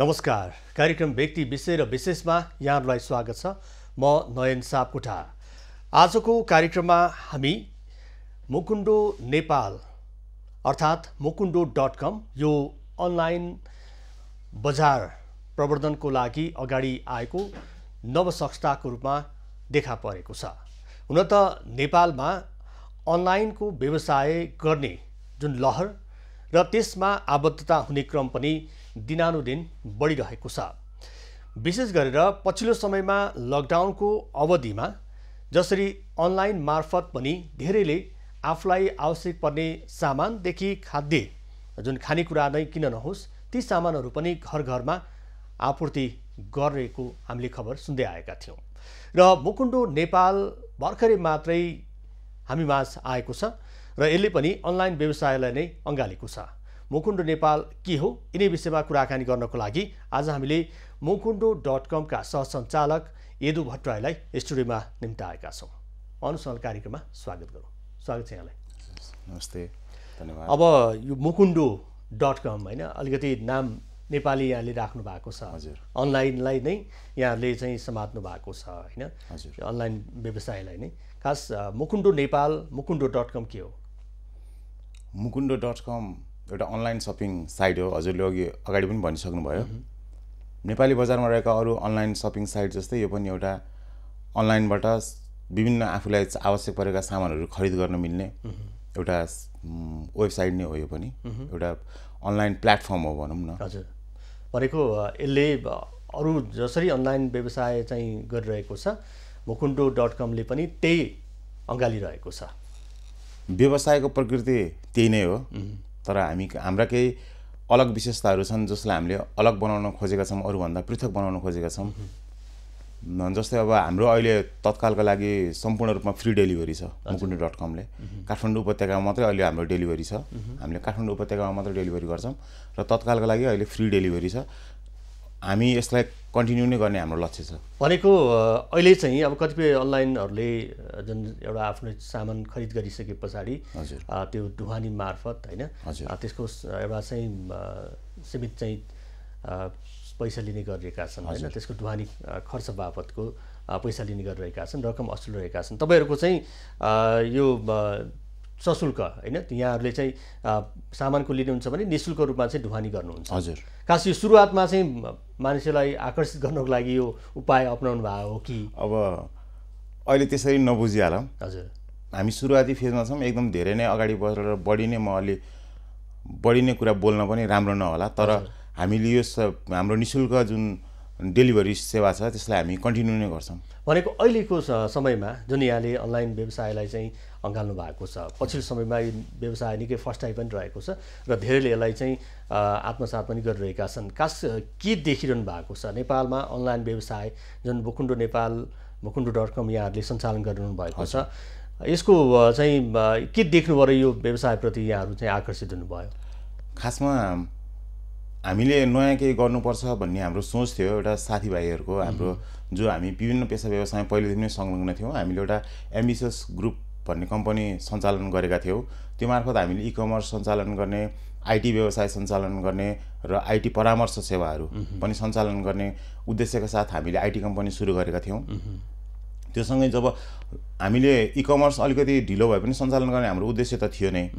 नमस्कार। कार्यक्रम व्यक्ति विषय र विशेषमा यहाँहरूलाई स्वागत छ। म नयन सापकोटा। आजको कार्यक्रममा हामी मुकुन्डो नेपाल अर्थात् मुकुन्डो.com यो अनलाइन बजार प्रवर्धनको लागि अगाडि आएको नव संस्थाको रूपमा देखा परेको छ। हुन त नेपालमा अनलाइनको व्यवसाय गर्ने जुन लहर र त्यसमा आबद्धता हुने क्रम पनि दिनानुदिन बढिरहेको छ। विशेष गरेर पछिल्लो समयमा लकडाउनको अवधिमा जसरी अनलाइन मार्फत पनि धेरैले आफूलाई आवश्यक पर्ने सामानदेखि खाद्य जुन खानेकुरा नै किन नहोस् ती सामानहरू पनि घर घरमा आपूर्ति गरेको हामीले खबर सुन्दै आएका थियौँ। र मुकुन्डो नेपाल भर्खरै मात्रै हामी माझ आएको छ र यसले पनि अनलाइन व्यवसायलाई नै अँगालेको छ। मुकुन्डो नेपाल के हो, यिनै विषयमा कुराकानी गर्नको लागि आज हामीले मुकुन्डो.com का सहसञ्चालक यदु भट्टराईलाई स्टुडियोमा निम्ताएका छौँ। अनुसँग कार्यक्रममा स्वागत गरौँ। स्वागत छ यहाँलाई। नमस्ते, धन्यवाद। अब यो मुकुन्डो.com होइन, अलिकति नाम नेपाली यहाँले राख्नु भएको छ। हजुर। अनलाइनलाई नै यहाँहरूले चाहिँ समात्नु भएको छ होइन, हजुर। अनलाइन व्यवसायलाई नै। खास मुकुन्डो नेपाल मुकुन्डो.com के हो? मुकुन्डो.com एउटा अनलाइन सपिङ साइट हो। हजुरले अगाडि पनि भनिसक्नुभयो। नेपाली बजारमा रहेका अरू अनलाइन सपिङ साइट जस्तै यो पनि एउटा अनलाइनबाट विभिन्न आफूलाई आवश्यक परेका सामानहरू खरिद गर्न मिल्ने एउटा वेबसाइट नै हो। यो पनि एउटा अनलाइन प्लेटफर्म हो भनौँ न। हजुर, भनेको यसले अरू जसरी अनलाइन व्यवसाय चाहिँ गरिरहेको छ मुकुन्डो.comले पनि त्यही अँगालिरहेको छ। व्यवसायको प्रकृति त्यही नै हो, तर हाम्रा केही अलग विशेषताहरू छन् जसलाई हामीले अलग बनाउन खोजेका छौँ, अरूभन्दा पृथक बनाउन खोजेका छौँ। जस्तै अब हाम्रो अहिले तत्कालका लागि सम्पूर्ण रूपमा फ्री डेलिभरी छ मुकुन्डो.comले। काठमाडौँ उपत्यकामा मात्रै अहिले हाम्रो डेलिभरी छ। हामीले काठमाडौँ उपत्यकामा मात्रै डेलिभरी गर्छौँ र तत्कालका लागि अहिले फ्री डेलिभरी छ। हामी यसलाई कन्टिन्यू नै गर्ने हाम्रो लक्ष्य छ। भनेको अहिले चाहिँ अब कतिपय अनलाइनहरूले जुन एउटा आफ्नो सामान खरिद गरिसके पछाडि त्यो ढुवानी मार्फत होइन त्यसको एउटा चाहिँ सीमित चाहिँ पैसा लिने गरिरहेका छन् होइन, त्यसको ढुवानी खर्च बापतको पैसा लिने गरिरहेका छन्, रकम असुल रहेका छन्। तपाईँहरूको चाहिँ यो सशुल्क होइन, यहाँहरूले चाहिँ सामानको लिनुहुन्छ भने निःशुल्क रूपमा चाहिँ ढुवानी गर्नुहुन्छ। हजुर। खास यो सुरुवातमा चाहिँ मानिसलाई आकर्षित गर्नको लागि यो उपाय अपनाउनु भएको हो कि? अब अहिले त्यसरी नबुझिहालौँ। हजुर। हामी सुरुवाती फेजमा छौँ, एकदम धेरै नै अगाडि बढेर बढी नै कुरा बोल्न पनि राम्रो नहोला, तर हामीले यो हाम्रो निःशुल्क जुन डेलिभरी सेवा छ त्यसलाई हामी कन्टिन्यू नै गर्छौँ। भनेको अहिलेको समयमा जुन यहाँले अनलाइन व्यवसायलाई चाहिँ अँगाल्नु भएको छ, पछिल्लो समयमा यो व्यवसाय निकै फस्टाइ पनि रहेको छ र धेरैले यसलाई चाहिँ आत्मसात पनि गरिरहेका छन्। खास के देखिरहनु भएको छ नेपालमा अनलाइन व्यवसाय जुन मुकुन्डो नेपाल मुकुन्डो.com यहाँहरूले सञ्चालन गरिरहनु भएको छ, यसको चाहिँ के देख्नुभयो र यो व्यवसायप्रति यहाँहरू चाहिँ आकर्षित हुनुभयो? खासमा हामीले नयाँ केही गर्नुपर्छ भन्ने हाम्रो सोच थियो एउटा साथीभाइहरूको, हाम्रो जो हामी विभिन्न पेसा व्यवसायमा पहिलेदेखि नै संलग्न थियौँ। हामीले एउटा एम्बिसियस ग्रुप भन्ने कम्पनी सञ्चालन गरेका थियौँ। त्यो मार्फत हामीले इकमर्स सञ्चालन गर्ने, आइटी व्यवसाय सञ्चालन गर्ने र आइटी परामर्श सेवाहरू पनि सञ्चालन गर्ने उद्देश्यका साथ हामीले आइटी कम्पनी सुरु गरेका थियौँ। त्योसँगै जब हामीले इकमर्स अलिकति ढिलो भए पनि सञ्चालन गर्ने हाम्रो उद्देश्य त थियो नै,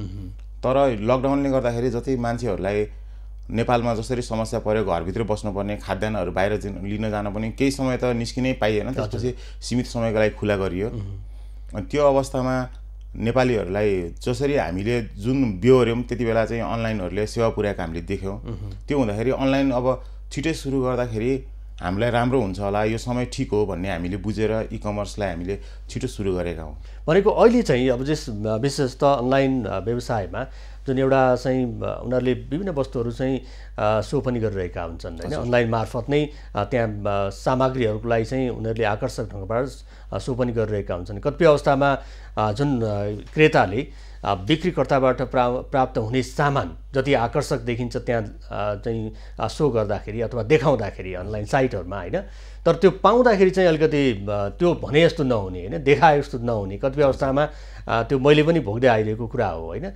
तर लकडाउनले गर्दाखेरि जति मान्छेहरूलाई नेपालमा जसरी समस्या पर्यो, घरभित्र बस्नुपर्ने, खाद्यान्नहरू बाहिर लिन जान पनि केही समय त निस्किनै पाइएन, त्यसपछि सीमित समयको लागि खुला गरियो। त्यो अवस्थामा नेपालीहरूलाई जसरी हामीले जुन बेहोर्यौँ त्यति बेला चाहिँ अनलाइनहरूले सेवा पुर्याएको हामीले देख्यौँ। त्यो हुँदाखेरि अनलाइन अब छिटै सुरु गर्दाखेरि हामीलाई राम्रो हुन्छ होला, यो समय ठिक हो भन्ने हामीले बुझेर इकमर्सलाई हामीले छिटो सुरु गरेका हौँ। भनेको अहिले चाहिँ अब विशेष त अनलाइन व्यवसायमा जुन एउटा चाहिँ उनीहरूले विभिन्न वस्तुहरू चाहिँ सो पनि गरिरहेका हुन्छन् होइन, अनलाइन मार्फत नै त्यहाँ सामग्रीहरूको लागि चाहिँ उनीहरूले आकर्षक ढङ्गबाट सो पनि गरिरहेका हुन्छन्। कतिपय अवस्थामा जुन क्रेताले बिक्रीकर्ताबाट प्राप्त हुने सामान जति आकर्षक देखिन्छ त्यहाँ चाहिँ सो गर्दाखेरि अथवा देखाउँदाखेरि अनलाइन साइटहरूमा होइन, तर त्यो पाउँदाखेरि चाहिँ अलिकति त्यो भने जस्तो नहुने होइन, देखाए जस्तो नहुने, कतिपय अवस्थामा त्यो मैले पनि भोग्दै आइरहेको कुरा हो होइन।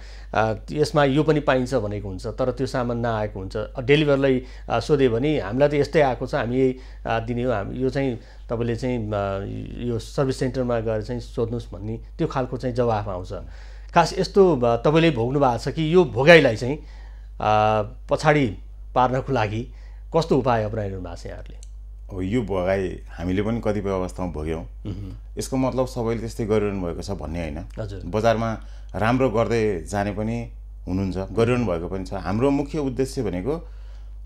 यसमा यो पनि पाइन्छ भनेको हुन्छ तर त्यो सामान नआएको हुन्छ। डेलिभरलाई सोध्यो भने हामीलाई त यस्तै आएको छ, हामी यही दिने हो, हामी यो चाहिँ तपाईँले चाहिँ यो सर्भिस सेन्टरमा गएर चाहिँ सोध्नुहोस् भन्ने त्यो खालको चाहिँ जवाफ आउँछ। खास यस्तो तपाईँले भोग्नु भएको छ कि यो भोगाइलाई चाहिँ पछाडि पार्नको लागि कस्तो उपाय अपनाइरहनु भएको छ यहाँहरूले? हो, यो भोगाइ हामीले पनि कतिपय अवस्थामा भोग्यौँ। यसको मतलब सबैले त्यस्तै गरिरहनु भएको छ भन्ने होइन। हजुर, बजारमा राम्रो गर्दै जाने पनि हुनुहुन्छ, गरिरहनु भएको पनि छ। हाम्रो मुख्य उद्देश्य भनेको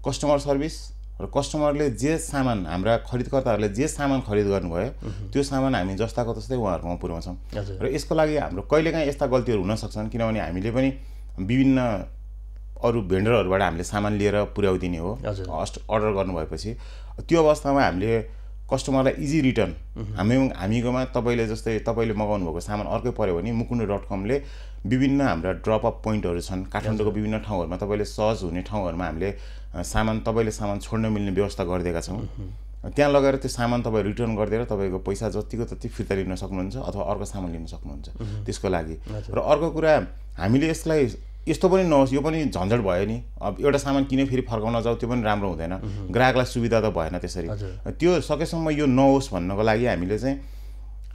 कस्टमर सर्भिस र कस्टमरले जे सामान, हाम्रा खरिदकर्ताहरूले जे सामान खरिद गर्नुभयो त्यो सामान हामी जस्ताको तस्तै उहाँहरूकोमा पुर्याउँछौँ। र यसको लागि हाम्रो कहिलेकाहीँ यस्ता गल्तीहरू हुन सक्छन्, किनभने हामीले पनि विभिन्न अरू भेन्डरहरूबाट हामीले सामान लिएर पुर्याइदिने हो। अर्डर गर्नुभएपछि त्यो अवस्थामा हामीले कस्टमरलाई इजी रिटर्न हामीकोमा तपाईँले मगाउनु भएको सामान अर्कै पऱ्यो भने mukundu.com ले विभिन्न हाम्रा ड्रप अफ पोइन्टहरू छन्। काठमाडौँको विभिन्न ठाउँहरूमा तपाईँले सहज हुने ठाउँहरूमा हामीले तपाईँले सामान छोड्न मिल्ने व्यवस्था गरिदिएका छौँ। त्यहाँ लगेर त्यो सामान तपाईँ रिटर्न गरिदिएर तपाईँको पैसा जतिको तति फिर्ता लिन सक्नुहुन्छ अथवा अर्को सामान लिन सक्नुहुन्छ त्यसको लागि। र अर्को कुरा, हामीले यसलाई यस्तो पनि नहोस्, यो पनि झन्झट भयो नि, अब एउटा सामान किने फेरि फर्काउन जाऊ, त्यो पनि राम्रो हुँदैन, ग्राहकलाई सुविधा त भएन त्यसरी। त्यो सकेसम्म यो नहोस् भन्नको लागि हामीले चाहिँ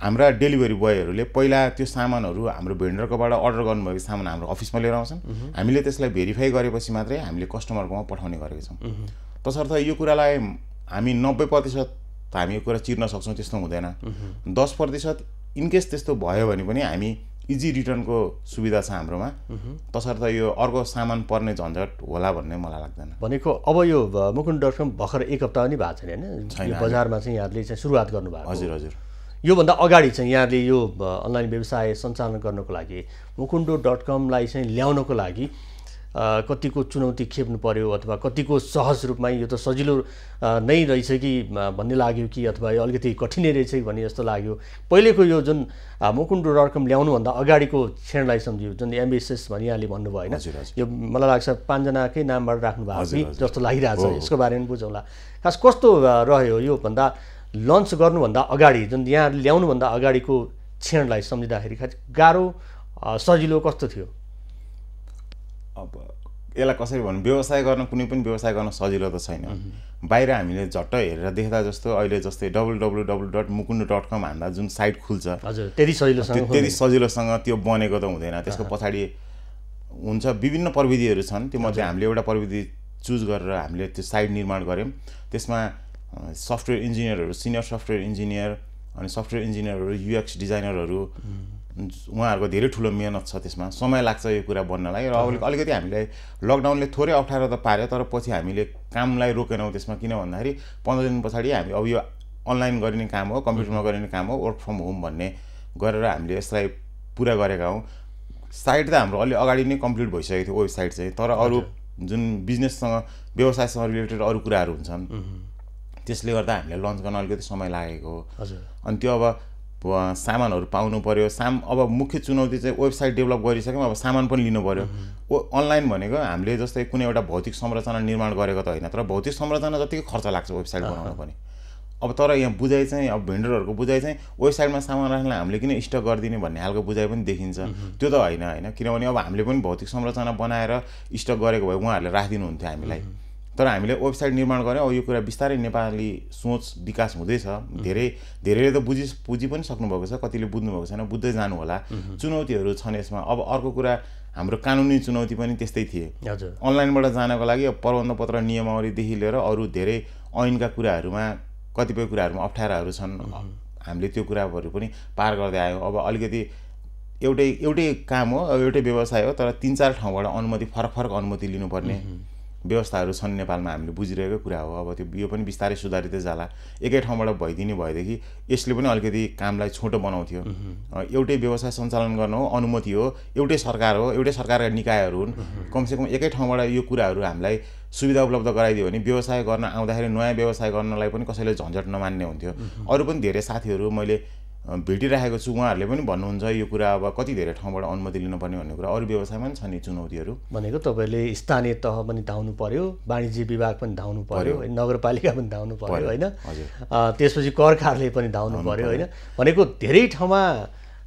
हाम्रा डेलिभरी बोयहरूले पहिला त्यो सामानहरू हाम्रो भेन्डरकोबाट अर्डर गर्नुभएको सामान हाम्रो अफिसमा लिएर आउँछन्। हामीले त्यसलाई भेरिफाई गरेपछि मात्रै हामीले कस्टमरकोमा पठाउने गरेका छौँ। तसर्थ यो कुरालाई हामी 90% हामी यो कुरा चिर्न सक्छौँ त्यस्तो हुँदैन। 10% इनकेस त्यस्तो भयो भने पनि हामी इजी रिटर्नको सुविधा छ हाम्रोमा। तसर्थ यो अर्को सामान पर्ने झन्झट होला भन्ने मलाई लाग्दैन। भनेको अब यो mukundu.com भर्खर 1 हप्ता पनि भएको छैन हैन? बजारमा चाहिँ यहाँहरूले चाहिँ सुरुवात गर्नुभएको। हजुर हजुर। योभन्दा अगाडि चाहिँ यहाँले यो अनलाइन व्यवसाय सञ्चालन गर्नको लागि mukundu.com लाई चाहिँ ल्याउनको लागि कतिको चुनौती खेप्नु पर्यो अथवा कतिको सहज रूपमा यो त सजिलो नै रहेछ कि भन्ने लाग्यो कि अथवा यो अलिकति कठिनै रहेछ कि भन्ने जस्तो लाग्यो? पहिलेको यो जुन mukundu.com ल्याउनुभन्दा अगाडिको क्षणलाई सम्झियो, जुन एम्बिसियस भनी यहाँले भन्नुभयो होइन, यो मलाई लाग्छ 5 जनाकै नामबाट राख्नु भएको जस्तो लागिरहेछ। यसको बारेमा बुझौँला। खास कस्तो रह्यो यो भन्दा लन्च गर्नुभन्दा अगाडि, जुन यहाँ ल्याउनुभन्दा अगाडिको क्षणलाई सम्झिँदाखेरि गाह्रो सजिलो कस्तो थियो? अब यसलाई कसरी भन्नु, व्यवसाय गर्न कुनै पनि व्यवसाय गर्न सजिलो त छैन। बाहिर हामीले झट्ट हेरेर देख्दा जस्तो अहिले जस्तै www.mukundu.com हान्दा जुन साइट खुल्छ, हजुर, त्यति सजिलोसँग त्यो बनेको त हुँदैन। त्यसको पछाडि हुन्छ विभिन्न प्रविधिहरू छन्। त्यो मध्ये हामीले एउटा प्रविधि चुज गरेर हामीले त्यो साइट निर्माण गऱ्यौँ। त्यसमा सफ्टवेयर इन्जिनियरहरू, सिनियर सफ्टवेयर इन्जिनियर अनि सफ्टवेयर इन्जिनियरहरू, UX डिजाइनरहरू, उहाँहरूको धेरै ठुलो मेहनत छ। त्यसमा समय लाग्छ यो कुरा बन्नलाई। र अलिकति हामीले लकडाउनले थोरै अप्ठ्यारो त पार्यो, तर पछि हामीले कामलाई रोकेनौँ त्यसमा। किन भन्दाखेरि 15 दिन पछाडि हामी अब यो अनलाइन गरिने काम हो, कम्प्युटरमा गरिने काम हो, वर्क फ्रम होम भन्ने गरेर हामीले यसलाई पुरा गरेका हौँ। साइट त हाम्रो अलि अगाडि नै कम्प्लिट भइसकेको थियो वेबसाइट चाहिँ, तर अरू जुन बिजनेससँग व्यवसायसँग रिलेटेड अरू कुराहरू हुन्छन् त्यसले गर्दा हामीले लन्च गर्न अलिकति समय लागेको हो। अनि त्यो अब सामानहरू पाउनु पर्यो। अब मुख्य चुनौती चाहिँ वेबसाइट डेभलप गरिसक्यौँ, अब सामान पनि लिनु पर्यो। अनलाइन भनेको हामीले जस्तै कुनै एउटा भौतिक संरचना निर्माण गरेको त होइन, तर भौतिक संरचना जतिकै खर्च लाग्छ वेबसाइट बनाउन पनि। अब तर यहाँ बुझाइ चाहिँ, अब भेन्डरहरूको बुझाइ चाहिँ वेबसाइटमा सामान राख्नलाई हामीले किन स्टक गरिदिने भन्ने खालको बुझाइ पनि देखिन्छ। त्यो त होइन, किनभने अब हामीले पनि भौतिक संरचना बनाएर स्टक गरेको भए उहाँहरूले राखिदिनुहुन्थ्यो हामीलाई। तर हामीले वेबसाइट निर्माण गऱ्यौँ। अब यो कुरा बिस्तारै नेपाली सोच विकास हुँदैछ। धेरैले त बुझि पनि सक्नुभएको छ, कतिले बुझ्नुभएको छैन, बुझ्दै जानु होला। चुनौतीहरू छन् यसमा। अब अर्को कुरा, हाम्रो कानुनी चुनौती पनि त्यस्तै थिए। अनलाइनबाट जानको लागि अब प्रबन्धपत्र नियमावलीदेखि लिएर अरू धेरै ऐनका कुराहरूमा कतिपय कुराहरूमा अप्ठ्याराहरू छन्। हामीले त्यो कुराहरू पनि पार गर्दै आयौँ। अब अलिकति एउटै काम हो, एउटै व्यवसाय हो, तर 3-4 ठाउँबाट फरक अनुमति लिनुपर्ने व्यवस्थाहरू छन् नेपालमा। हामीले बुझिरहेको कुरा हो। अब त्यो यो पनि बिस्तारै सुधारिँदै जाला। एकै ठाउँबाट भइदिने भएदेखि यसले पनि अलिकति कामलाई छोटो बनाउँथ्यो। एउटै व्यवसाय सञ्चालन गर्न हो, अनुमति हो, एउटै सरकार हो, एउटै सरकारका निकायहरू हुन्। कमसेकम एकै ठाउँबाट यो कुराहरू हामीलाई सुविधा उपलब्ध गराइदियो भने व्यवसाय गर्न आउँदाखेरि नयाँ व्यवसाय गर्नलाई पनि कसैले झन्झट नमान्ने हुन्थ्यो। अरू पनि धेरै साथीहरू मैले भेटिरहेको छु, उहाँहरूले पनि भन्नुहुन्छ यो कुरा अब कति धेरै ठाउँबाट अनुमति लिनुपर्ने भन्ने कुरा। अरू व्यवसायमा पनि छ नि चुनौतीहरू। भनेको तपाईँले स्थानीय तह पनि धाउनु पर्यो, वाणिज्य विभाग पनि धाउनु पर्यो, नगरपालिका पनि धाउनु पर्यो होइन, त्यसपछि कर कार्यालय पनि धाउनु पर्यो होइन। भनेको धेरै ठाउँमा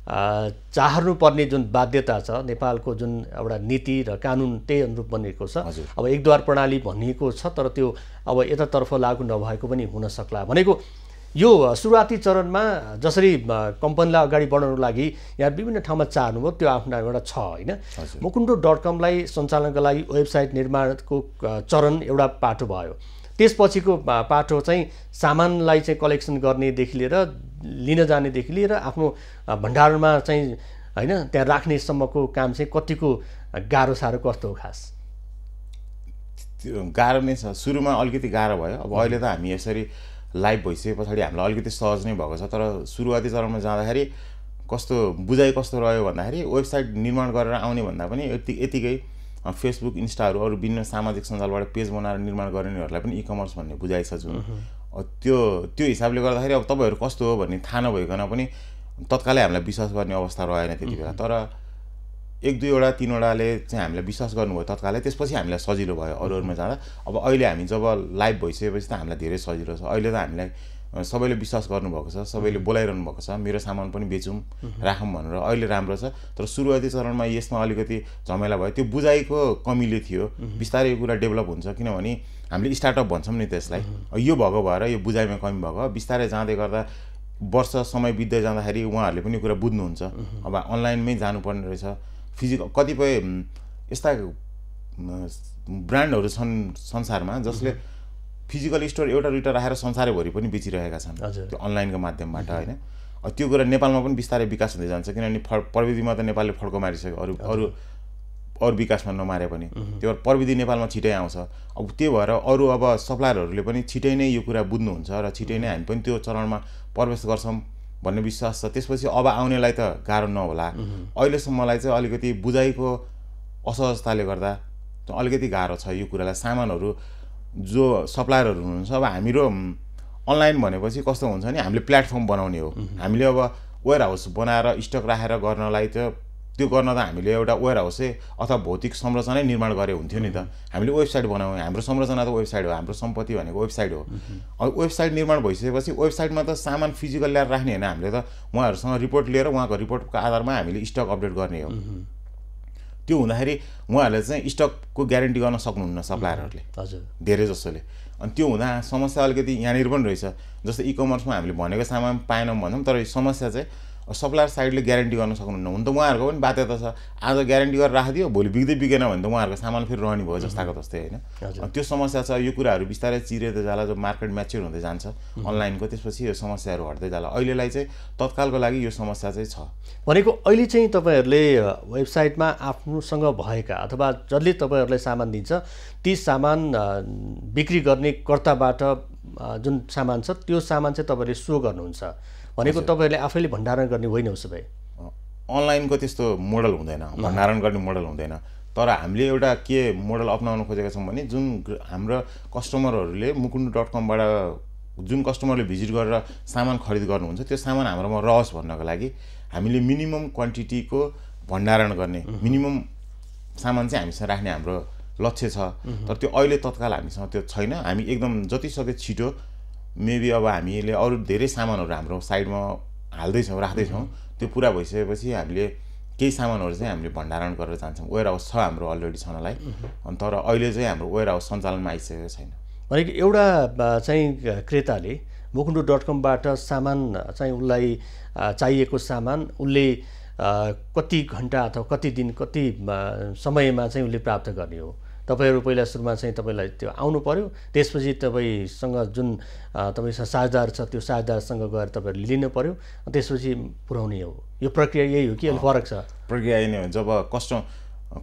चाहनुपर्ने जुन बाध्यता छ, नेपालको जुन एउटा नीति र कानुन त्यही अनुरूप बनेको छ। अब एकद्वार प्रणाली भनिएको छ, तर त्यो अब यतातर्फ लागू नभएको पनि हुन सक्ला। भनेको यो सुरुवाती चरणमा जसरी कम्पनीलाई अगाडि बढाउनको लागि यहाँ विभिन्न ठाउँमा चाहनुभयो, त्यो आफ्नो एउटा छ होइन। mukundo.com-लाई सञ्चालनको लागि वेबसाइट निर्माणको चरण एउटा पाटो भयो। त्यसपछिको पाटो चाहिँ सामानलाई चाहिँ कलेक्सन गर्नेदेखि लिएर लिन जानेदेखि लिएर आफ्नो भण्डारणमा चाहिँ होइन त्यहाँ राख्नेसम्मको काम चाहिँ कतिको गाह्रो साह्रो कस्तो हो? खास गाह्रो नै छ। सुरुमा अलिकति गाह्रो भयो। अब अहिले त हामी यसरी लाइभ भइसके पछाडि हामीलाई अलिकति सहज नै भएको छ। तर सुरुवाती चरणमा जाँदाखेरि बुझाइ कस्तो रह्यो भन्दाखेरि वेबसाइट निर्माण गरेर आउने भन्दा पनि यतिकै फेसबुक, इन्स्टाहरू अरू विभिन्न सामाजिक सञ्जालबाट पेज बनाएर निर्माण गर्नेहरूलाई पनि ई-कमर्स भन्ने बुझाइ छ जुन त्यो हिसाबले गर्दाखेरि अब तपाईँहरू कस्तो हो भन्ने थाहा नभइकन पनि तत्कालै हामीलाई विश्वास गर्ने अवस्था रहेन त्यति बेला। तर 1-2 3वटाले चाहिँ हामीलाई विश्वास गर्नुभयो तत्कालै। त्यसपछि हामीलाई सजिलो भयो अरूमा जाँदा। अब अहिले हामी जब लाइभ भइसकेपछि त हामीलाई धेरै सजिलो छ। अहिले त हामीलाई सबैले विश्वास गर्नुभएको छ, सबैले बोलाइरहनु भएको छ, मेरो सामान पनि बेचौँ राखौँ भनेर। अहिले राम्रो छ। तर सुरुवाती चरणमा यसमा अलिकति झमेला भयो। त्यो बुझाइको कमीले थियो। बिस्तारै यो कुरा डेभलप हुन्छ, किनभने हामीले स्टार्टअप भन्छौँ नि त्यसलाई। यो भएको भएर यो बुझाइमा कमी भएको। बिस्तारै जाँदै गर्दा वर्ष समय बित्दै जाँदाखेरि उहाँहरूले पनि कुरा बुझ्नुहुन्छ। अब अनलाइनमै जानुपर्ने रहेछ। कतिपय यस्ता ब्रान्डहरू छन् संसारमा जसले फिजिकल स्टोर एउटा दुईवटा राखेर संसारैभरि पनि बेचिरहेका छन् त्यो अनलाइनको माध्यमबाट होइन। त्यो कुरा नेपालमा पनि बिस्तारै विकास हुँदै जान्छ, किनभने प्रविधिमा त नेपालले फड्को मारिसक्यो। अरू विकासमा नमारे पनि त्यो भएर प्रविधि नेपालमा छिटै आउँछ। अब त्यो भएर अरू अब सप्लायरहरूले पनि छिटै नै यो कुरा बुझ्नुहुन्छ र छिटै नै हामी पनि त्यो चरणमा प्रवेश गर्छौँ भन्ने विश्वास छ। त्यसपछि अब आउनेलाई त गाह्रो नहोला। अहिलेसम्मलाई चाहिँ अलिकति बुझाइको असहजताले गर्दा अलिकति गाह्रो छ यो कुरालाई। सामानहरू जो सप्लायरहरू हुनुहुन्छ, अब हाम्रो अनलाइन भनेपछि कस्तो हुन्छ नि, हामीले प्लेटफर्म बनाउने हो। हामीले अब वेयर हाउस बनाएर स्टक राखेर गर्नलाई त त्यो गर्न त हामीले एउटा वेयर हाउसै अथवा भौतिक संरचना निर्माण गरे हुन्थ्यो नि त। हामीले वेबसाइट बनायौँ। हाम्रो संरचना त वेबसाइट हो, हाम्रो सम्पत्ति भनेको वेबसाइट हो। अब वेबसाइट निर्माण भइसकेपछि वेबसाइटमा त सामान फिजिकल ल्याएर राख्ने होइन, हामीले त उहाँहरूसँग रिपोर्ट लिएर उहाँको रिपोर्टको आधारमा हामीले स्टक अपडेट गर्ने हो। त्यो हुँदाखेरि उहाँहरूले चाहिँ स्टकको ग्यारेन्टी गर्न सक्नुहुन्न सप्लायरहरूले, धेरै जसोले। अनि त्यो हुँदा समस्या अलिकति यहाँनिर पनि रहेछ। जस्तो ई-कमर्समा हामीले भनेको सामान पाएनौँ भनौँ, तर समस्या चाहिँ सप्लायर साइडले ग्यारेन्टी गर्न सक्नुहुन्न। हुन त उहाँहरूको पनि बाध्यता छ। आज ग्यारेन्टी गरेर राखिदियो, भोलि बिग्दै बिगेन भने त उहाँहरूको सामान फेरि रहने भयो जस्ताको तस्तै होइन। त्यो समस्या छ। यो कुराहरू बिस्तारै चिरेदै जाला। जब मार्केट म्याच्योर हुँदै जान्छ अनलाइनको, त्यसपछि यो समस्याहरू हट्दै जाला। अहिलेलाई चाहिँ तत्कालको लागि यो समस्या चाहिँ छ। भनेको अहिले चाहिँ तपाईँहरूले वेबसाइटमा आफ्नोसँग भएका अथवा जसले तपाईँहरूलाई सामान दिन्छ ती सामान बिक्री गर्ने कर्ताबाट जुन सामान छ त्यो सामान चाहिँ तपाईँहरूले सो गर्नुहुन्छ। भनेको तपाईँहरूले आफैले भण्डारण गर्ने होइन उसो भए? अनलाइनको त्यस्तो मोडल हुँदैन, भण्डारण गर्ने मोडल हुँदैन। तर हामीले एउटा के मोडल अपनाउन खोजेका छौँ भने जुन हाम्रो कस्टमरहरूले mukundo.com-बाट जुन कस्टमरले भिजिट गरेर सामान खरिद गर्नुहुन्छ त्यो सामान हाम्रोमा रहोस् भन्नको लागि हामीले मिनिमम क्वान्टिटीको भण्डारण गर्ने, मिनिमम सामान चाहिँ हामीसँग राख्ने हाम्रो लक्ष्य छ। तर त्यो अहिले तत्काल हामीसँग त्यो छैन। हामी एकदम जति सक्यो छिटो मेबी अब हामीले अरू धेरै सामानहरू हाम्रो साइडमा हाल्दैछौँ, राख्दैछौँ। त्यो पुरा भइसकेपछि हामीले केही सामानहरू चाहिँ हामीले भण्डारण गरेर जान्छौँ। वेयर हाउस छ हाम्रो अलरेडी छनलाई। अनि तर अहिले चाहिँ हाम्रो वेयर हाउस सञ्चालनमा आइसकेको छैन। भनेको एउटा चाहिँ क्रेताले mukundo.com-बाट सामान चाहिँ उसलाई चाहिएको सामान उसले कति घन्टा अथवा कति दिन कति समयमा चाहिँ उसले प्राप्त गर्ने हो? तपाईँहरू पहिला सुरुमा चाहिँ तपाईँलाई त्यो आउनु पर्यो, त्यसपछि तपाईँसँग जुन तपाईँसँग साझेदार छ त्यो साझेदारसँग गएर तपाईँहरूले लिनु पर्यो, त्यसपछि पुर्याउने हो। यो प्रक्रिया यही हो कि अलिक फरक छ? प्रक्रिया यही नै हो। जब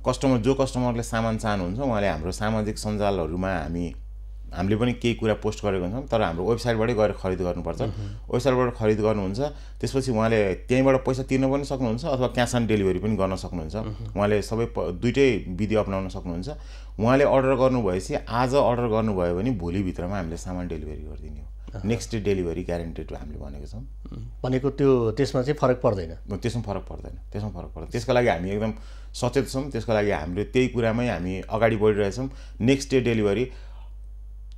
कस्टमरले सामान चाहनुहुन्छ उहाँले हाम्रो सामाजिक सञ्जालहरूमा हामीले पनि केही कुरा पोस्ट गरेको हुन्छौँ। तर हाम्रो वेबसाइटबाटै गएर खरिद गर्नुपर्छ। वेबसाइटबाट खरिद गर्नुहुन्छ, त्यसपछि उहाँले त्यहीँबाट पैसा तिर्न पनि सक्नुहुन्छ अथवा क्यास अन डेलिभरी पनि गर्न सक्नुहुन्छ। उहाँले सबै दुइटै विधि अपनाउन सक्नुहुन्छ। उहाँले अर्डर गर्नुभएपछि आज अर्डर गर्नुभयो भने भोलिभित्रमा हामीले सामान डेलिभरी गरिदिने हो। नेक्स्ट डे डेलिभरी ग्यारेन्टेड हामीले भनेको छौँ। भनेको त्यो त्यसमा चाहिँ फरक पर्दैन? त्यसमा फरक पर्दैन। त्यसको लागि हामी एकदम सचेत छौँ। त्यसको लागि हामीले त्यही कुरामै हामी अगाडि बढिरहेछौँ। Next day delivery.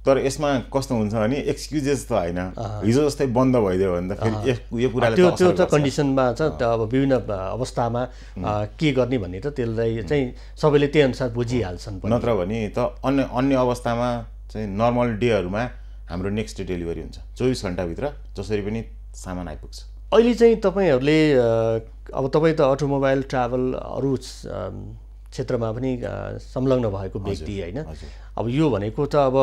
तर यसमा कस्तो हुन्छ भने एक्सक्युजेस त होइन, हिजो जस्तै बन्द भइदियो भने त फेरि यो कुराले त्यो त कन्डिसनमा छ त। अब विभिन्न अवस्थामा के गर्ने भन्ने त त्यसलाई चाहिँ सबैले त्यही अनुसार बुझिहाल्छन्। नत्र भने त अन्य अवस्थामा चाहिँ नर्मल डेहरूमा हाम्रो नेक्स्ट डे डेलिभरी हुन्छ, 24 घन्टाभित्र जसरी पनि सामान आइपुग्छ। अहिले चाहिँ तपाईँहरूले अब तपाईँ त अटोमोबाइल ट्राभल अरू क्षेत्रमा पनि संलग्न भएको व्यक्ति होइन। अब यो भनेको त अब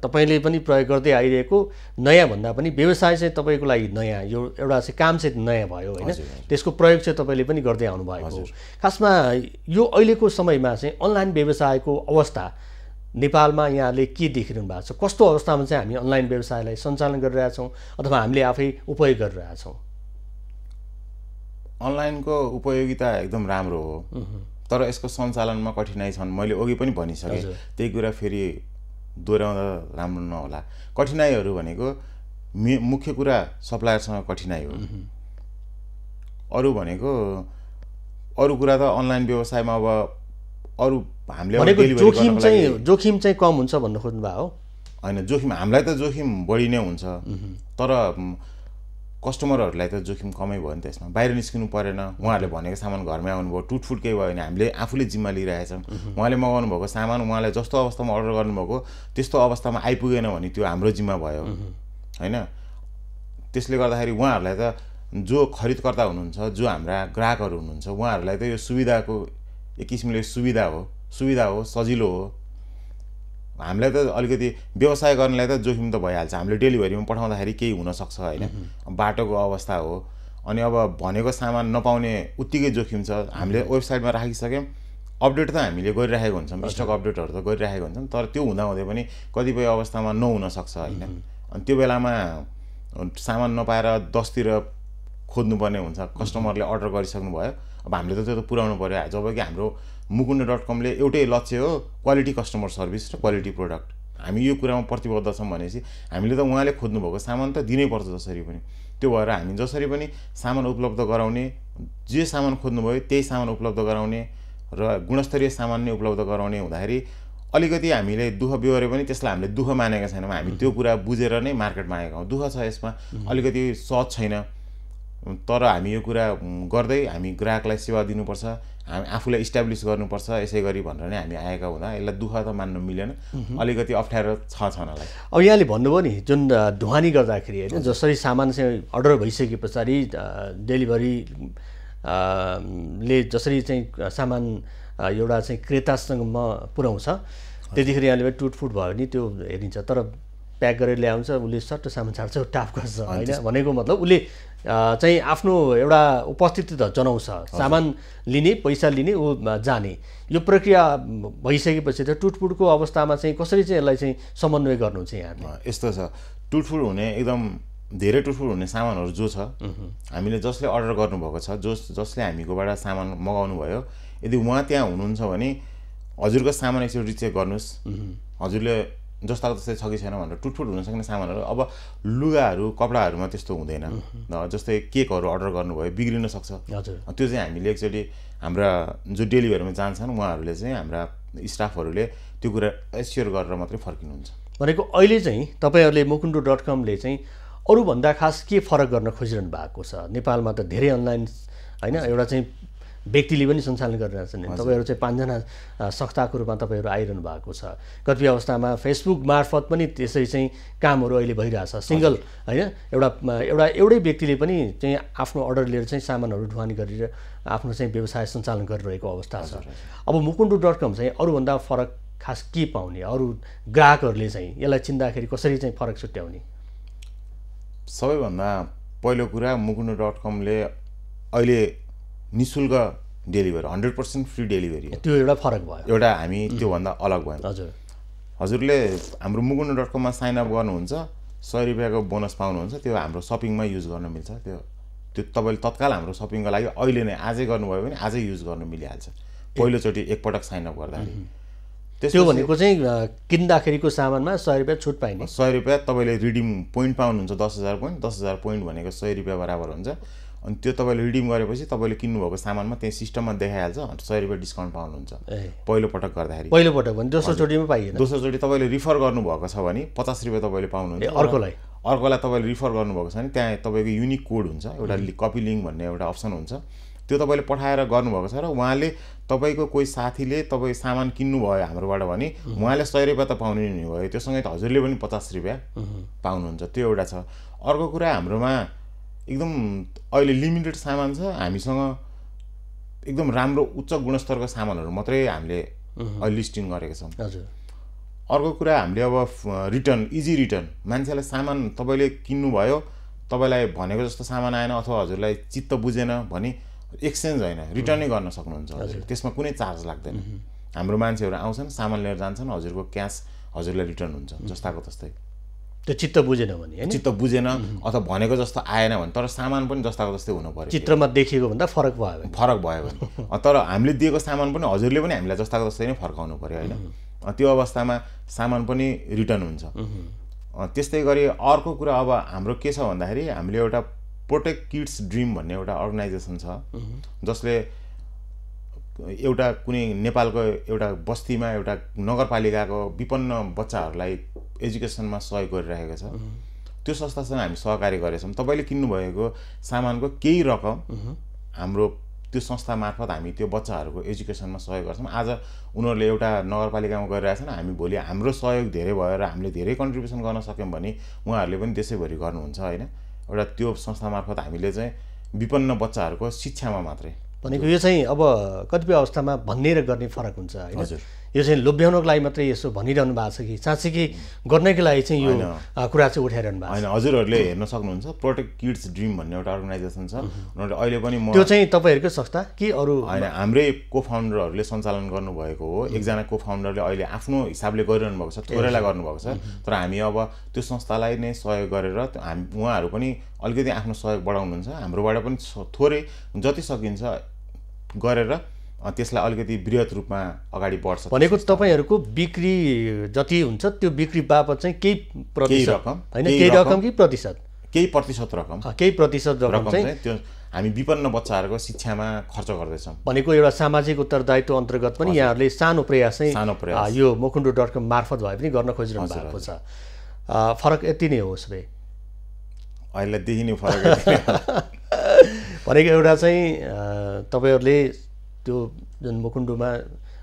तपाईँले पनि प्रयोग गर्दै आइरहेको नयाँ भन्दा पनि व्यवसाय चाहिँ तपाईँको लागि नयाँ, यो एउटा चाहिँ काम चाहिँ नयाँ भयो होइन, त्यसको प्रयोग चाहिँ तपाईँले पनि गर्दै आउनुभएको। खासमा यो अहिलेको समयमा चाहिँ अनलाइन व्यवसायको अवस्था नेपालमा यहाँले के देखिरहनु भएको छ? कस्तो अवस्थामा चाहिँ हामी अनलाइन व्यवसायलाई सञ्चालन गरिरहेछौँ अथवा हामीले आफै उपयोग गरिरहेछौँ? अनलाइनको उपयोगिता एकदम राम्रो हो, तर यसको सञ्चालनमा कठिनाइ छन्। मैले अघि पनि भनिसकेँ, त्यही कुरा फेरि दोहोऱ्याउँदा राम्रो नहोला। कठिनाइहरू भनेको मुख्य कुरा सप्लायरसँग कठिनाइ हो। अरू भनेको अरू कुरा त अनलाइन व्यवसायमा अब अरू हामीले जोखिम चाहिँ कम हुन्छ भन्नु खोज्नु भएको हो? होइन, जोखिम हामीलाई त जोखिम बढी नै हुन्छ, तर कस्टमरहरूलाई त जोखिम कमै भयो नि त। यसमा बाहिर निस्किनु परेन, उहाँहरूले भनेको सामान घरमै आउनुभयो, टुटफुट केही भयो भने हामीले आफूले जिम्मा लिइरहेछौँ। उहाँले मगाउनु भएको सामान उहाँलाई जस्तो अवस्थामा अर्डर गर्नुभएको त्यस्तो अवस्थामा आइपुगेन भने त्यो हाम्रो जिम्मा भयो होइन। त्यसले गर्दाखेरि उहाँहरूलाई त जो खरिदकर्ता हुनुहुन्छ, जो हाम्रा ग्राहकहरू हुनुहुन्छ, उहाँहरूलाई त यो सुविधाको एक किसिमले सुविधा हो, सजिलो हो। हामीलाई त अलिकति व्यवसाय गर्नलाई त जोखिम त भइहाल्छ, हामीले डेलिभरीमा पठाउँदाखेरि केही हुनसक्छ होइन, बाटोको अवस्था हो। अनि अब भनेको सामान नपाउने उत्तिकै जोखिम छ। हामीले वेबसाइटमा राखिसक्यौँ, अपडेट त हामीले गरिराखेको हुन्छौँ, स्टक अपडेटहरू त गरिराखेको हुन्छौँ, तर त्यो हुँदाहुँदै पनि कतिपय अवस्थामा नहुनसक्छ होइन। अनि त्यो बेलामा सामान नपाएर 10तिर खोज्नुपर्ने हुन्छ। कस्टमरले अर्डर गरिसक्नु भयो, अब हामीले त त्यो त पुर्याउनु पऱ्यो। जबकि हाम्रो मुकुन्ड.com-ले एउटै लक्ष्य हो, क्वालिटी कस्टमर सर्भिस र क्वालिटी प्रोडक्ट। हामी यो कुरामा प्रतिबद्ध छौँ भनेपछि हामीले त उहाँले खोज्नुभएको सामान त दिनैपर्छ जसरी पनि। त्यो भएर हामी जसरी पनि सामान उपलब्ध गराउने, जे सामान खोज्नुभयो त्यही सामान उपलब्ध गराउने र गुणस्तरीय सामान नै उपलब्ध गराउने हुँदाखेरि अलिकति हामीले दुःख बिहोरे पनि त्यसलाई हामीले दुःख मानेका छैनौँ। हामी त्यो कुरा बुझेर नै मार्केटमा आएका हौँ। दुःख छ यसमा, अलिकति सहज छैन, तर हामी यो कुरा गर्दै हामी ग्राहकलाई सेवा दिनुपर्छ, हामी आफूलाई इस्टाब्लिस गर्नुपर्छ, यसै गरी भनेर नै हामी आएका हुँदा यसलाई दुःख त मान्नु मिलेन, अलिकति अप्ठ्यारो छ छनलाई। अब यहाँले भन्नुभयो नि जुन ढुवानी गर्दाखेरि होइन, जसरी सामान चाहिँ अर्डर भइसके पछाडि डेलिभरी ले जसरी चाहिँ सामान एउटा चाहिँ क्रेतासम्म पुर्याउँछ, त्यतिखेर यहाँले टुटफुट भयो भने त्यो हेरिन्छ, तर प्याक गरेर ल्याउँछ, उसले सट्ट सामान छाड्छ, टाप गर्छ होइन। भनेको मतलब उसले चाहिँ आफ्नो एउटा उपस्थिति त जनाउँछ, सामान लिने, पैसा लिने, ऊ जाने। यो प्रक्रिया भइसकेपछि त टुटफुटको अवस्थामा चाहिँ कसरी चाहिँ यसलाई चाहिँ समन्वय गर्नुहुन्छ यहाँले? यस्तो छ, टुटफुट हुने एकदम धेरै टुटफुट हुने सामानहरू जो छ, हामीले जसले अर्डर गर्नुभएको छ, जसले हामीकोबाट सामान मगाउनु भयो, यदि उहाँ त्यहाँ हुनुहुन्छ भने हजुरको सामान एकचोटि चेक गर्नुहोस्, हजुरले जस्ताको त्यस्तै छ कि छैन भनेर। टुटफुट हुन सक्ने सामानहरू, अब लुगाहरू कपडाहरूमा त्यस्तो हुँदैन। जस्तै केकहरू अर्डर गर्नुभयो, बिग्रिन सक्छ, त्यो चाहिँ हामीले एकचोटि हाम्रा जो डेलिभरीमा जान्छन् उहाँहरूले चाहिँ हाम्रा स्टाफहरूले त्यो कुरा एस्योर गरेर मात्रै फर्किनुहुन्छ। भनेको अहिले चाहिँ तपाईँहरूले मुकुन्डो.com-ले चाहिँ अरूभन्दा खास के फरक गर्न खोजिरहनु भएको छ? नेपालमा त धेरै अनलाइन होइन, एउटा चाहिँ व्यक्तिले पनि सञ्चालन गरिरहेछन्, तपाईँहरू चाहिँ 5 जना संस्थाको रूपमा तपाईँहरू आइरहनु भएको छ। कतिपय अवस्थामा फेसबुक मार्फत पनि त्यसै चाहिँ कामहरू अहिले भइरहेछ, सिङ्गल होइन, एउटै व्यक्तिले पनि चाहिँ आफ्नो अर्डर लिएर चाहिँ सामानहरू ढुवानी गरेर आफ्नो चाहिँ व्यवसाय सञ्चालन गरिरहेको अवस्था छ। अब मुकुन्डो.com चाहिँ अरूभन्दा फरक खास के पाउने, अरू ग्राहकहरूले चाहिँ यसलाई चिन्दाखेरि कसरी चाहिँ फरक छुट्याउने? सबैभन्दा पहिलो कुरा, मुकुन्डो.com-ले अहिले निःशुल्क डेलिभरी, 100% फ्री डेलिभरी, त्यो एउटा फरक भयो, एउटा हामी त्योभन्दा अलग भयो। हजुरले हाम्रो मुकुन्डो.com-मा साइन अप गर्नुहुन्छ, 100 रुपियाँको बोनस पाउनुहुन्छ, त्यो हाम्रो सपिङमा युज गर्न मिल्छ। त्यो तपाईँले तत्काल हाम्रो सपिङको लागि अहिले नै आजै गर्नुभयो भने आजै युज गर्न मिलिहाल्छ, पहिलोचोटि एकपटक साइन अप गर्दाखेरि। त्यो भनेको चाहिँ किन्दाखेरिको सामानमा 100 रुपियाँ छुट पाइने। 100 रुपियाँ तपाईँले रिडिम पोइन्ट पाउनुहुन्छ, 10,000 पोइन्ट। 10,000 पोइन्ट भनेको 100 रुपियाँ बराबर हुन्छ। अनि त्यो तपाईँले रिडिम गरेपछि तपाईँले किन्नुभएको सामानमा त्यही सिस्टममा देखाइहाल्छ 100 रुपियाँ डिस्काउन्ट पाउनुहुन्छ पहिलोपटक गर्दाखेरि। पहिलोपटक भने दोस्रोचोटिमा पाइएन। दोस्रोचोटि तपाईँले रिफर गर्नुभएको छ भने 50 रुपियाँ तपाईँले पाउनुहुन्छ। अर्कोलाई तपाईँले रिफर गर्नुभएको छ भने त्यहाँ तपाईँको युनिक कोड हुन्छ, एउटा कपी लिङ्क भन्ने एउटा अप्सन हुन्छ, त्यो तपाईँले पठाएर गर्नुभएको छ र उहाँले तपाईँको कोही साथीले तपाईँ सामान किन्नुभयो हाम्रोबाट भने उहाँले 100 रुपियाँ त पाउनु नै भयो, त्योसँगै त हजुरले पनि 50 रुपियाँ पाउनुहुन्छ। त्यो एउटा छ। अर्को कुरा हाम्रोमा एकदम अहिले लिमिटेड सामान छ, हामीसँग एकदम राम्रो उच्च गुणस्तरको सामानहरू मात्रै हामीले अहिले लिस्टिङ गरेका छौँ। अर्को कुरा हामीले अब रिटर्न, इजी रिटर्न, मान्छेलाई सामान तपाईँले किन्नुभयो, तपाईँलाई भनेको जस्तो सामान आएन अथवा हजुरलाई चित्त बुझेन भने एक्सचेन्ज होइन, रिटर्नै गर्न सक्नुहुन्छ हजुर। त्यसमा कुनै चार्ज लाग्दैन। हाम्रो मान्छेहरू आउँछन्, सामान लिएर जान्छन्, हजुरको क्यास हजुरलाई रिटर्न हुन्छ जस्ताको तस्तै। त्यो चित्त बुझेन भने हैन, चित्त बुझेन अथवा भनेको जस्तो आएन भने, तर सामान पनि जस्ताको तस्तै हुनु पर्यो। चित्रमा देखिएको भन्दा फरक भयो भने तर हामीले दिएको सामान पनि हजुरले पनि हामीलाई जस्ताको तस्तै नै फर्काउनु पर्यो हैन। त्यो अवस्थामा सामान पनि रिटर्न हुन्छ। त्यस्तै गरी अर्को कुरा अब हाम्रो के छ भन्दाखेरि हामीले एउटा प्रोटेक्ट किड्स ड्रिम भन्ने एउटा अर्गनाइजेसन छ, जसले एउटा कुनै नेपालको एउटा बस्तीमा एउटा नगरपालिकाको विपन्न बच्चाहरूलाई एजुकेसनमा सहयोग गरिरहेको छ। त्यो संस्थासँग हामी सहकार्य गरेछौँ। तपाईँले किन्नुभएको सामानको केही रकम हाम्रो त्यो संस्था मार्फत हामी त्यो बच्चाहरूको एजुकेसनमा सहयोग गर्छौँ। आज उनीहरूले एउटा नगरपालिकामा गरिरहेछन्, हामी भोलि हाम्रो सहयोग धेरै भयो र हामीले धेरै कन्ट्रिब्युसन गर्न सक्यौँ भने उहाँहरूले पनि देशैभरि गर्नुहुन्छ होइन। एउटा त्यो संस्था मार्फत हामीले चाहिँ विपन्न बच्चाहरूको शिक्षामा मात्रै भनेको यो चाहिँ अब कतिपय अवस्थामा भन्ने र गर्ने फरक हुन्छ होइन। यो चाहिँ लोभ्याउनको लागि मात्रै यसो भनिरहनु भएको छ कि साँच्चै कि गर्नैको लागि चाहिँ यो कुरा चाहिँ उठाइरहनु भएको होइन। हजुरहरूले हेर्न सक्नुहुन्छ प्रोटेक्ट किड्स ड्रिम भन्ने एउटा अर्गनाइजेसन छ, उनीहरूले अहिले पनि त्यो चाहिँ तपाईँहरूकै संस्था कि अरू होइन, हाम्रै को फाउन्डरहरूले सञ्चालन गर्नुभएको हो। एकजना को फाउन्डरले अहिले आफ्नो हिसाबले गरिरहनु भएको छ, थोरैलाई गर्नुभएको छ, तर हामी अब त्यो संस्थालाई नै सहयोग गरेर उहाँहरू पनि अलिकति आफ्नो सहयोग बढाउनुहुन्छ, हाम्रोबाट पनि थोरै जति सकिन्छ गरेर त्यसलाई अलिकति बृहत रूपमा अगाडि बढ्छ। भनेको तपाईँहरूको बिक्री जति हुन्छ त्यो बिक्री बापत चाहिँ केही प्रतिशत होइन, केही रकम कि प्रतिशत, केही प्रतिशत रकम, केही प्रतिशत रकम चाहिँ त्यो हामी विपन्न बच्चाहरूको शिक्षामा खर्च गर्दैछौँ। भनेको एउटा सामाजिक उत्तरदायित्व अन्तर्गत पनि यहाँहरूले सानो प्रयास चाहिँ यो mokundo.com मार्फत भए पनि गर्न खोजिरहनु भएको छ। फरक यति नै होस् भए अहिले देखिने फरक भनेको एउटा चाहिँ तपाईँहरूले त्यो जुन मुकुन्डोमा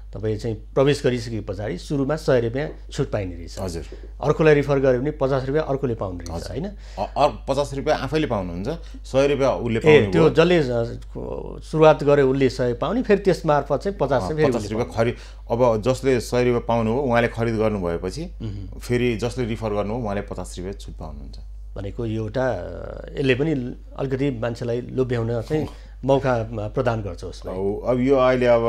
तपाईँ चाहिँ प्रवेश गरिसके पछाडि सुरुमा 100 रुपियाँ छुट पाइने रहेछ हजुर। अर्कोलाई रिफर गर्यो भने 50 रुपियाँ अर्कोले पाउने रहेछ होइन। 50 रुपियाँ आफैले पाउनुहुन्छ, 100 रुपियाँ उसले पाउने। त्यो जसले सुरुवात गर्यो उसले 100 पाउने, फेरि त्यस मार्फत चाहिँ 50 रुपियाँ खरिद। अब जसले 100 रुपियाँ पाउनुभयो उहाँले खरिद गर्नु भएपछि फेरि जसले रिफर गर्नुभयो उहाँले 50 रुपियाँ छुट पाउनुहुन्छ। भनेको यो एउटा यसले पनि अलिकति मान्छेलाई लोभ्याउन चाहिँ मौका प्रदान गर्छ उसलाई। अब यो अहिले अब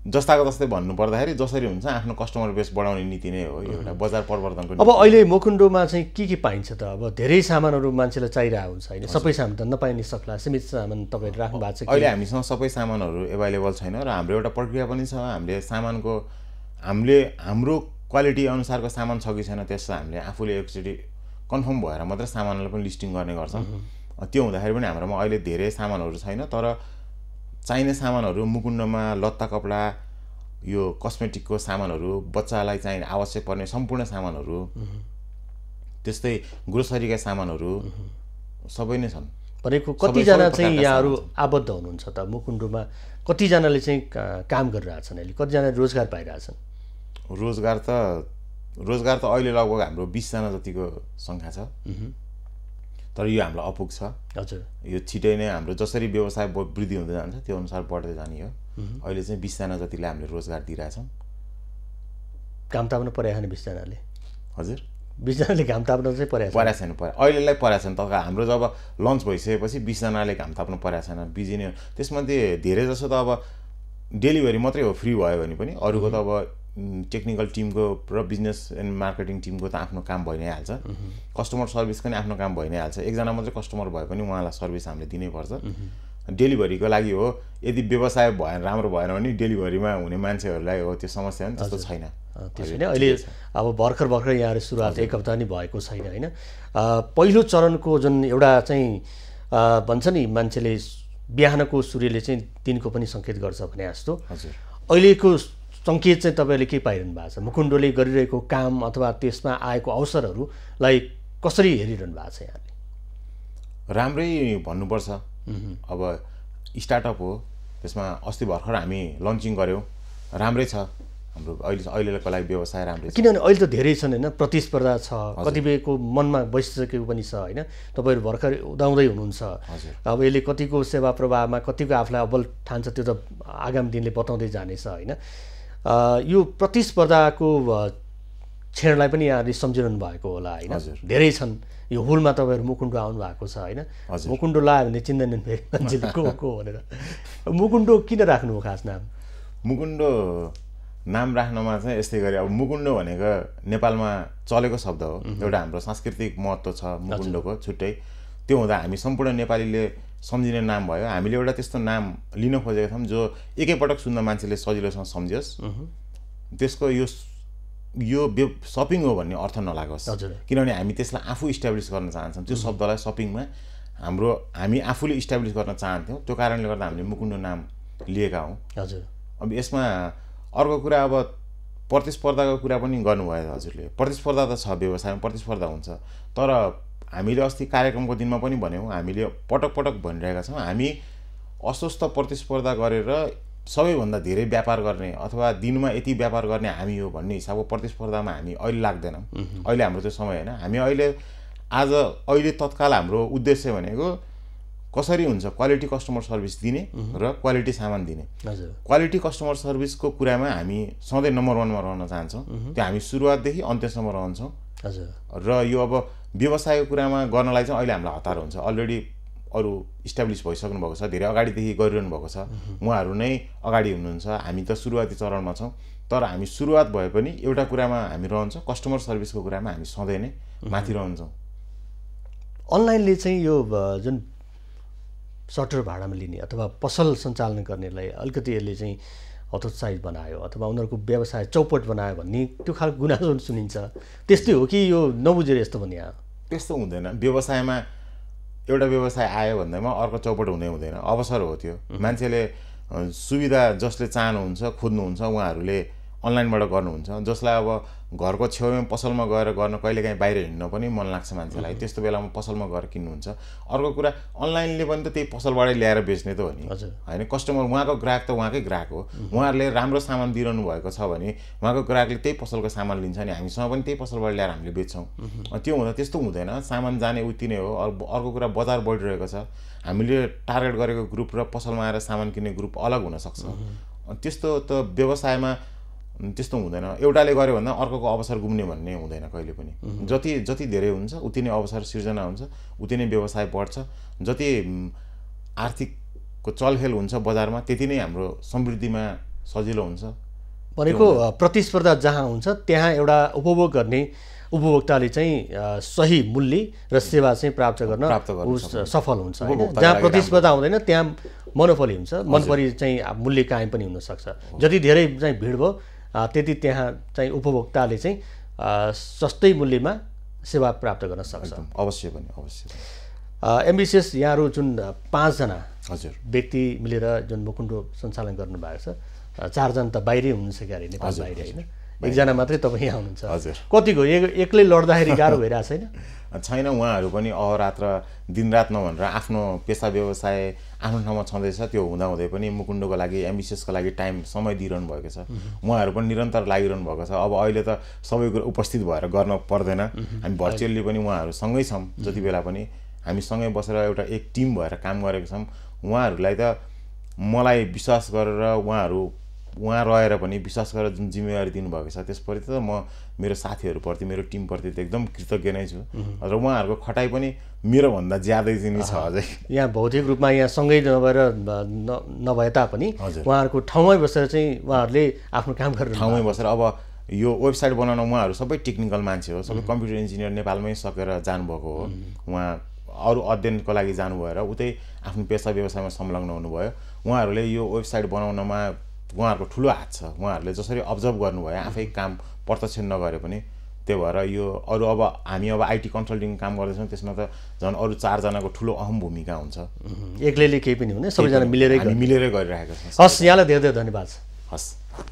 जस्ताको जस्तै भन्नु पर्दाखेरि जसरी हुन्छ आफ्नो कस्टमर बेस बढाउने नीति नै हो, एउटा बजार परिवर्तनको। अब अहिले मुकुन्डोमा चाहिँ के पाइन्छ त? अब धेरै सामानहरू मान्छेलाई चाहिरहेको हुन्छ होइन, सबै सामान त नपाइने सक्ला, सीमित सामान तपाईँले राख्नु भएको छ। अहिले हामीसँग सबै सामानहरू एभाइलेबल छैन र हाम्रो एउटा प्रक्रिया पनि छ। हामीले हाम्रो क्वालिटी अनुसारको सामान छ कि छैन त्यसलाई हामीले आफूले एकचोटि कन्फर्म भएर मात्रै सामानलाई पनि लिस्टिङ गर्ने गर्छौँ। त्यो हुँदाखेरि पनि हाम्रोमा अहिले धेरै सामानहरू छैन, तर चाहिने सामानहरू मुकुन्डोमा लत्ता कपडा, यो कस्मेटिकको सामानहरू, बच्चालाई चाहिने आवश्यक पर्ने सम्पूर्ण सामानहरू, त्यस्तै ग्रोसरीका सामानहरू सबै नै छन्। भनेको कतिजना चाहिँ यहाँहरू आबद्ध हुनुहुन्छ त मुकुन्डोमा? कतिजनाले चाहिँ काम गरिरहेछन् अहिले? कतिजना रोजगार पाइरहेछन्? रोजगार त अहिले लगभग हाम्रो 20 जना जतिको सङ्ख्या छ, तर यो हामीलाई अपुग छ। हजुर, यो छिटै नै हाम्रो जसरी व्यवसाय वृद्धि हुँदै जान्छ त्यो अनुसार बढ्दै जाने हो। अहिले चाहिँ 20 जना जतिलाई हामीले रोजगार दिइरहेछौँ। काम ताप्नु परेको छैन 20 जनाले? हजुर, 20 जनाले काम ताप्नु चाहिँ परेको छैन। अहिलेलाई परेको छैन, तर हाम्रो जब लन्च भइसकेपछि 20 जनाले काम ताप्नु परेको छैन, बिजी नै। त्यसमध्ये धेरै जसो त अब डेलिभरी मात्रै हो, फ्री भयो भने पनि अरूको त अब टेक्निकल टिमको र बिजनेस एन्ड मार्केटिङ टिमको त आफ्नो काम भइ नै हाल्छ, कस्टमर सर्भिसको नि आफ्नो काम भइ नै हाल्छ। एकजना मात्रै कस्टमर भए पनि उहाँलाई सर्भिस हामीले दिनै पर्छ। डेलिभरीको लागि हो, यदि व्यवसाय राम्रो भएन भने डेलिभरीमा हुने मान्छेहरूलाई हो त्यो समस्या नि त्यस्तो छैन। त्यसो भने अहिले अब भर्खर यहाँहरू सुरुवात 1 हप्ता नि भएको छैन होइन। पहिलो चरणको जुन एउटा चाहिँ भन्छ नि मान्छेले बिहानको सूर्यले चाहिँ दिनको पनि सङ्केत गर्छ भने जस्तो हजुर अहिलेको सङ्केत चाहिँ तपाईँले के पाइरहनु भएको छ मुकुन्डोले गरिरहेको काम अथवा त्यसमा आएको अवसरहरूलाई कसरी हेरिरहनु भएको छ यहाँले राम्रै भन्नुपर्छ अब स्टार्टअप हो त्यसमा अस्ति भर्खर हामी लन्चिङ गऱ्यौँ राम्रै छ हाम्रो अहिलेको लागि व्यवसाय राम्रै छ किनभने अहिले त धेरै छन् होइन प्रतिस्पर्धा छ कतिपयको मनमा बसिसकेको पनि छ होइन तपाईँहरू भर्खर उदाउँदै हुनुहुन्छ अब यसले कतिको सेवा प्रवाहमा कतिको आफूलाई अब्बल ठान्छ त्यो त आगामी दिनले बताउँदै जानेछ होइन यो प्रतिस्पर्धाको क्षणलाई पनि यहाँले सम्झिरहनु भएको होला होइन धेरै छन् यो हुलमा तपाईँहरू मुकुन्डो आउनु भएको छ होइन मुकुन्डो लायो भने चिन्दैनन् फेरि मान्छेले को भनेर मुकुन्डो किन राख्नु हो खास नाम मुकुन्डो नाम राख्नमा चाहिँ यस्तै गरी अब मुकुन्डो भनेको नेपालमा चलेको शब्द हो एउटा हाम्रो सांस्कृतिक महत्त्व छ मुकुन्डोको छुट्टै त्यो हुँदा हामी सम्पूर्ण नेपालीले सम्झिने नाम भयो हामीले एउटा त्यस्तो नाम लिन खोजेका थियौँ जो एकैपटक सुन्दा मान्छेले सजिलोसँग सम्झियोस् त्यसको यो सपिङ हो भन्ने अर्थ नलागोस् किनभने हामी त्यसलाई आफू इस्टाब्लिस गर्न चाहन्छौँ त्यो शब्दलाई सपिङमा हामी आफूले इस्टाब्लिस गर्न चाहन्थ्यौँ त्यो कारणले गर्दा हामीले मुकुन्डो नाम लिएका हौँ हजुर अब यसमा अर्को कुरा अब प्रतिस्पर्धाको कुरा पनि गर्नुभयो हजुरले प्रतिस्पर्धा त छ व्यवसायमा प्रतिस्पर्धा हुन्छ तर हामीले अस्ति कार्यक्रमको दिनमा पनि भन्यौँ हामीले पटक पटक भनिरहेका छौँ हामी अस्वस्थ प्रतिस्पर्धा गरेर सबैभन्दा धेरै व्यापार गर्ने अथवा दिनमा यति व्यापार गर्ने हामी हो भन्ने हिसाबको प्रतिस्पर्धामा हामी अहिले लाग्दैनौँ अहिले हाम्रो त्यो समय होइन हामी अहिले तत्काल हाम्रो उद्देश्य भनेको कसरी हुन्छ क्वालिटी कस्टमर सर्भिस दिने र क्वालिटी सामान दिने क्वालिटी कस्टमर सर्भिसको कुरामा हामी सधैँ नम्बर 1 मा रहन चाहन्छौँ त्यो हामी सुरुवातदेखि अन्त्यसम्म रहन्छौँ र यो अब व्यवसायको कुरामा गर्नलाई चाहिँ अहिले हामीलाई हतार हुन्छ अलरेडी अरू इस्टाब्लिस भइसक्नु भएको छ धेरै अगाडिदेखि गरिरहनु भएको छ उहाँहरू नै अगाडि हुनुहुन्छ हामी त सुरुवाती चरणमा छौँ तर हामी सुरुवात भए पनि एउटा कुरामा हामी रहन्छौँ कस्टमर सर्भिसको कुरामा हामी सधैँ नै माथि रहन्छौँ अनलाइनले चाहिँ यो जुन सटर भाडामा लिने अथवा पसल सञ्चालन गर्नेलाई अलिकति यसले चाहिँ हतोत्साहित बनायो अथवा उनीहरूको व्यवसाय चौपट बनायो भन्ने त्यो खालको गुनासो सुनिन्छ त्यस्तै हो कि यो नबुझेर यस्तो भन्ने त्यस्तो हुँदैन व्यवसायमा एउटा व्यवसाय आयो भन्दैमा अर्को चौपट हुँदैन अवसर हो त्यो मान्छेले सुविधा जसले चाहनुहुन्छ खोज्नुहुन्छ उहाँहरूले अनलाइनबाट गर्नुहुन्छ जसलाई अब घरको छेउमा पसलमा गएर गर्न कहिलेकाहीँ बाहिर हिँड्न पनि मन लाग्छ मान्छेलाई त्यस्तो बेलामा पसलमा गएर किन्नुहुन्छ अर्को कुरा अनलाइनले पनि त त्यही पसलबाटै ल्याएर बेच्ने त हो नि होइन कस्टमर उहाँको ग्राहक त उहाँकै ग्राहक हो उहाँहरूले राम्रो सामान दिइरहनु भएको छ भने उहाँको ग्राहकले त्यही पसलको सामान लिन्छ नि हामीसँग पनि त्यही पसलबाट ल्याएर हामीले बेच्छौँ त्यो हुँदा त्यस्तो हुँदैन सामान जाने उति नै हो अर्को कुरा बजार बढिरहेको छ हामीले टार्गेट गरेको ग्रुप र पसलमा आएर सामान किन्ने ग्रुप अलग हुनसक्छ त्यस्तो त व्यवसायमा त्यस्तो हुँदैन एउटाले गर्यो भन्दा अर्कोको अवसर गुम्ने भन्ने हुँदैन कहिले पनि जति धेरै हुन्छ उति नै अवसर सिर्जना हुन्छ उति नै व्यवसाय बढ्छ जति आर्थिकको चलखेल हुन्छ बजारमा त्यति नै हाम्रो समृद्धिमा सजिलो हुन्छ भनेको प्रतिस्पर्धा जहाँ हुन्छ त्यहाँ एउटा उपभोग गर्ने उपभोक्ताले चाहिँ सही मूल्य र सेवा चाहिँ प्राप्त गर्न सफल हुन्छ हैन जहाँ प्रतिस्पर्धा हुँदैन त्यहाँ मोनोपोली हुन्छ मनपरी चाहिँ मूल्य कायम पनि हुन सक्छ जति धेरै चाहिँ भिड भयो त्यति त्यहाँ चाहिँ उपभोक्ताले चाहिँ सस्तै मूल्यमा सेवा प्राप्त गर्न सक्छ अवश्य एम्बिसियस यहाँहरू जुन 5 जना हजुर व्यक्ति मिलेर जुन मुकुन्डो सञ्चालन गर्नु भएको छ 4 जना त बाहिरै हुनुहुन्छ क्यारे नेपाल बाहिर हैन एकजना मात्रै तपाईँ यहाँ हुनुहुन्छ कतिको एक्लै लड्दाखेरि गाह्रो भइरहेको छैन उहाँहरू पनि अहोरात्र दिनरात नभनेर आफ्नो पेसा व्यवसाय आफ्नो ठाउँमा छँदैछ त्यो हुँदाहुँदै पनि मुकुन्डोको लागि एम्बिसियसको लागि समय दिइरहनु भएको छ उहाँहरू पनि निरन्तर लागिरहनु भएको छ अब अहिले त सबै कुरा उपस्थित भएर गर्न पर्दैन हामी भर्चुअली पनि उहाँहरू सँगै छौँ जति बेला पनि हामी सँगै बसेर एउटा एक टिम भएर काम गरेका छौँ उहाँहरूलाई त मलाई विश्वास गरेर उहाँ रहेर पनि विश्वास गरेर जुन जिम्मेवारी दिनुभएको छ त्यसप्रति त म मेरो साथीहरूप्रति मेरो टिमप्रति त एकदम कृतज्ञ नै छु र उहाँहरूको खटाइ पनि मेरो भन्दा ज्यादै चाहिँ छ अझै यहाँ भौतिक रूपमा यहाँ सँगै नभए तापनि उहाँहरूको ठाउँमै बसेर चाहिँ उहाँहरूले आफ्नो काम गरेर ठाउँमै बसेर अब यो वेबसाइट बनाउन उहाँहरू सबै टेक्निकल मान्छे हो सबै कम्प्युटर इन्जिनियर नेपालमै सकेर जानुभएको हो उहाँ अरू अध्ययनको लागि जानु भएर उतै आफ्नो पेसा व्यवसायमा संलग्न हुनुभयो उहाँहरूले यो वेबसाइट बनाउनमा उहाँहरूको ठुलो हात छ उहाँहरूले जसरी अब्जर्भ गर्नुभयो आफै काम प्रत्यक्ष नगरे पनि त्यही भएर यो अरू अब हामी अब आइटी कन्सल्टिङ काम गर्दैछौँ त्यसमा त झन् अरू 4 जनाको ठुलो अहम भूमिका हुन्छ। एक्लैले केही पनि हुने सबैजना मिलेरै हामी मिलेरै गरिरहेका छौँ। हस् यहाँलाई धेरै धेरै धन्यवाद। हस्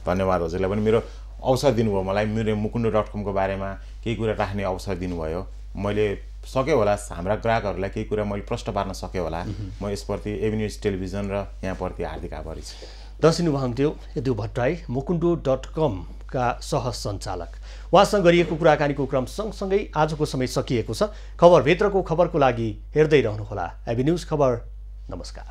धन्यवाद हजुरलाई पनि मेरो अवसर दिनुभयो मलाई मेरो mukundo.com को बारेमा केही कुरा राख्ने अवसर दिनुभयो। मैले सक्यो होला हाम्रा ग्राहकहरूलाई केही कुरा मैले प्रश्न पार्न सके होला। म यसप्रति एभिन्युज टेलिभिजन र यहाँप्रति हार्दिक आभारी छु। दर्शक हुनुहुन्थ्यो यदु भट्टराई mukundo.com का सह सञ्चालक। उहाँसँग गरिएको कुराकानीको क्रम सँगसँगै आजको समय सकिएको छ। खबरभित्रको खबरको लागि हेर्दै रहनुहोला एभिन्युज खबर। नमस्कार।